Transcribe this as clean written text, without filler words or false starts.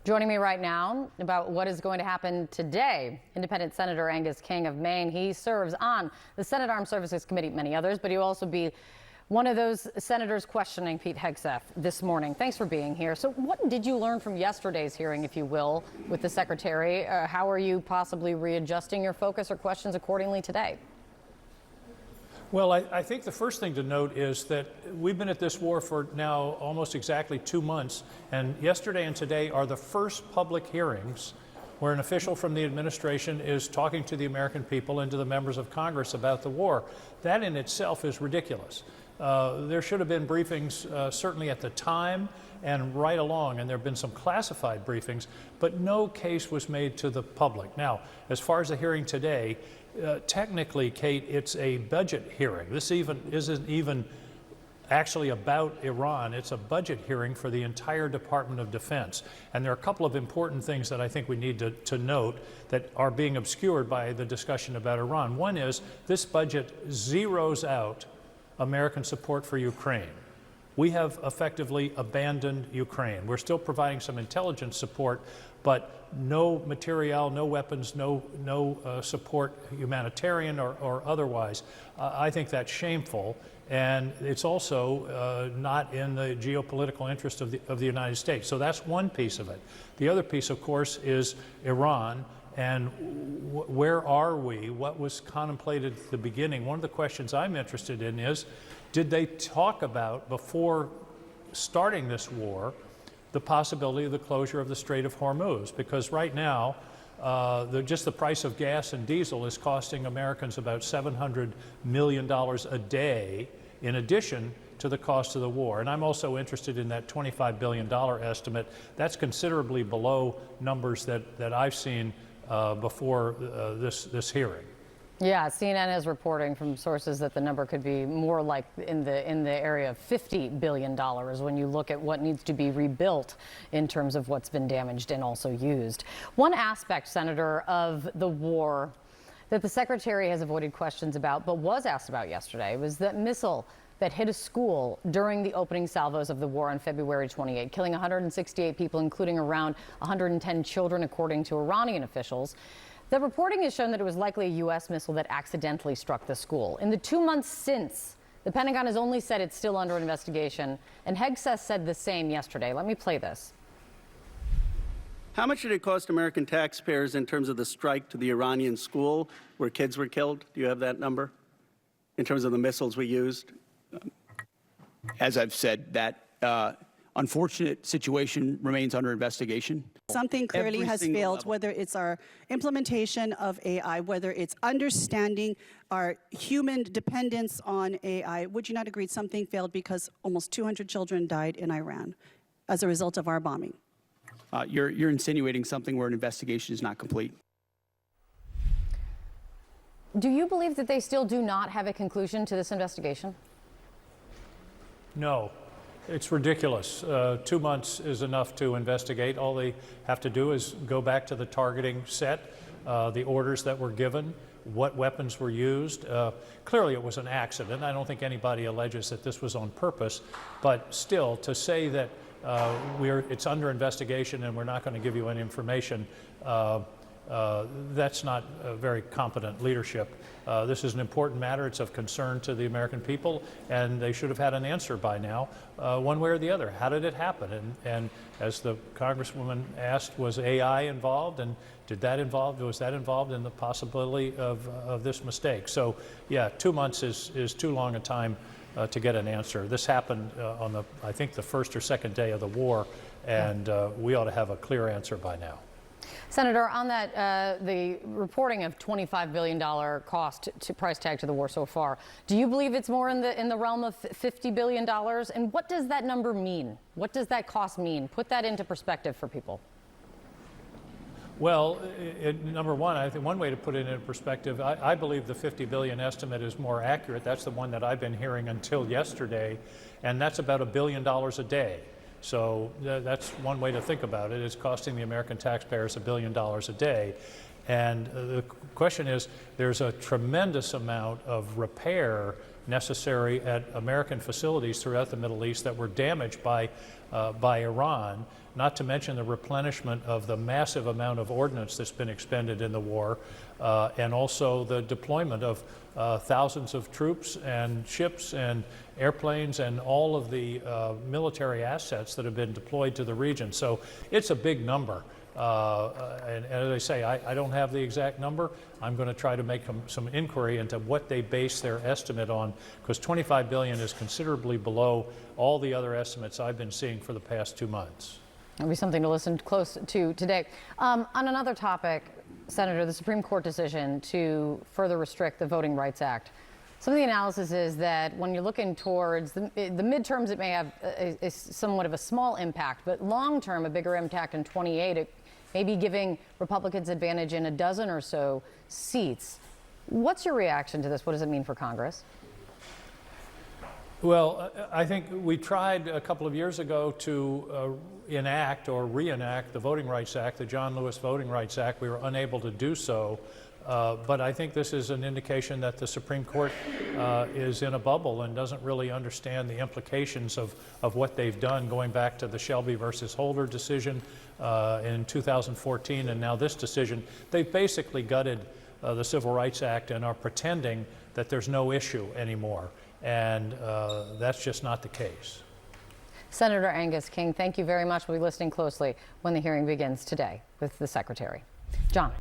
Joining me right now about what is going to happen today, Independent Senator Angus King of Maine. He serves on the Senate Armed Services Committee, many others, but he'll also be one of those senators questioning Pete Hegseth this morning. Thanks for being here. So what did you learn from yesterday's hearing, if you will, with the Secretary? How are you possibly readjusting your focus or questions accordingly today? Well, I think the first thing to note is that we've been at this war for now almost exactly 2 months, and yesterday and today are the first public hearings where an official from the administration is talking to the American people and to the members of Congress about the war. That in itself is ridiculous. There should have been briefings certainly at the time and right along, and there have been some classified briefings, but no case was made to the public. Now, as far as the hearing today, technically, Kate, it's a budget hearing. This isn't even actually about Iran. It's a budget hearing for the entire Department of Defense. And there are a couple of important things that I think we need to note that are being obscured by the discussion about Iran. One is this budget zeroes out American support for Ukraine. We have effectively abandoned Ukraine. We're still providing some intelligence support, but no material, no weapons, no support, humanitarian or otherwise. I think that's shameful, and it's also not in the geopolitical interest of the United States. So that's one piece of it. The other piece, of course, is Iran. And where are we? What was contemplated at the beginning? One of the questions I'm interested in is, did they talk about, before starting this war, the possibility of the closure of the Strait of Hormuz? Because right now, just the price of gas and diesel is costing Americans about $700 million a day, in addition to the cost of the war. And I'm also interested in that $25 billion estimate. That's considerably below numbers that I've seen before this hearing. Yeah, CNN is reporting from sources that the number could be more like in the area of $50 billion when you look at what needs to be rebuilt in terms of what's been damaged and also used. One aspect, Senator, of the war that the Secretary has avoided questions about but was asked about yesterday was the missile that hit a school during the opening salvos of the war on February 28, killing 168 people, including around 110 children, according to Iranian officials. The reporting has shown that it was likely a U.S. missile that accidentally struck the school. In the 2 months since, the Pentagon has only said it's still under investigation, and Hegseth said the same yesterday. Let me play this. How much did it cost American taxpayers in terms of the strike to the Iranian school where kids were killed? Do you have that number in terms of the missiles we used? As I've said, that unfortunate situation remains under investigation. Something clearly has failed, whether it's our implementation of AI, whether it's understanding our human dependence on AI. Would you not agree something failed because almost 200 children died in Iran as a result of our bombing? You're insinuating something where an investigation is not complete. Do you believe that they still do not have a conclusion to this investigation? No. It's ridiculous. 2 months is enough to investigate. All they have to do is go back to the targeting set, the orders that were given, what weapons were used. Clearly it was an accident. I don't think anybody alleges that this was on purpose, but still to say that it's under investigation and we're not going to give you any information, that's not very competent leadership. This is an important matter. It's of concern to the American people, and they should have had an answer by now, one way or the other. How did it happen? And as the Congresswoman asked, was AI involved? And was that involved in the possibility of this mistake? So, yeah, 2 months is too long a time to get an answer. This happened on I think the first or second day of the war, and we ought to have a clear answer by now. Senator, on that, the reporting of $25 billion price tag to the war so far, do you believe it's more in the realm of $50 billion? And what does that number mean? What does that cost mean? Put that into perspective for people. Well, number one, I think one way to put it in perspective, I believe the 50 billion estimate is more accurate. That's the one that I've been hearing until yesterday, and that's about $1 billion a day. So that's one way to think about it. It's costing the American taxpayers $1 billion a day. And the question is, there's a tremendous amount of repair necessary at American facilities throughout the Middle East that were damaged by Iran. not to mention the replenishment of the massive amount of ordnance that's been expended in the war, and also the deployment of thousands of troops and ships and airplanes and all of the military assets that have been deployed to the region. So it's a big number. And as I say, I don't have the exact number. I'm going to try to make some inquiry into what they base their estimate on, because $25 billion is considerably below all the other estimates I've been seeing for the past 2 months. That'll be something to listen close to today. On another topic, Senator, the Supreme Court decision to further restrict the Voting Rights Act. Some of the analysis is that when you're looking towards the midterms, it may have a somewhat of a small impact, but long term, a bigger impact in 28. It may be giving Republicans advantage in a dozen or so seats. What's your reaction to this? What does it mean for Congress? Well, I think we tried a couple of years ago to enact or reenact the Voting Rights Act, the John Lewis Voting Rights Act. We were unable to do so. But I think this is an indication that the Supreme Court is in a bubble and doesn't really understand the implications of what they've done, going back to the Shelby versus Holder decision in 2014 and now this decision. They've basically gutted the Civil Rights Act and are pretending that there's no issue anymore. And that's just not the case. Senator Angus King, thank you very much. We'll be listening closely when the hearing begins today with the Secretary. John.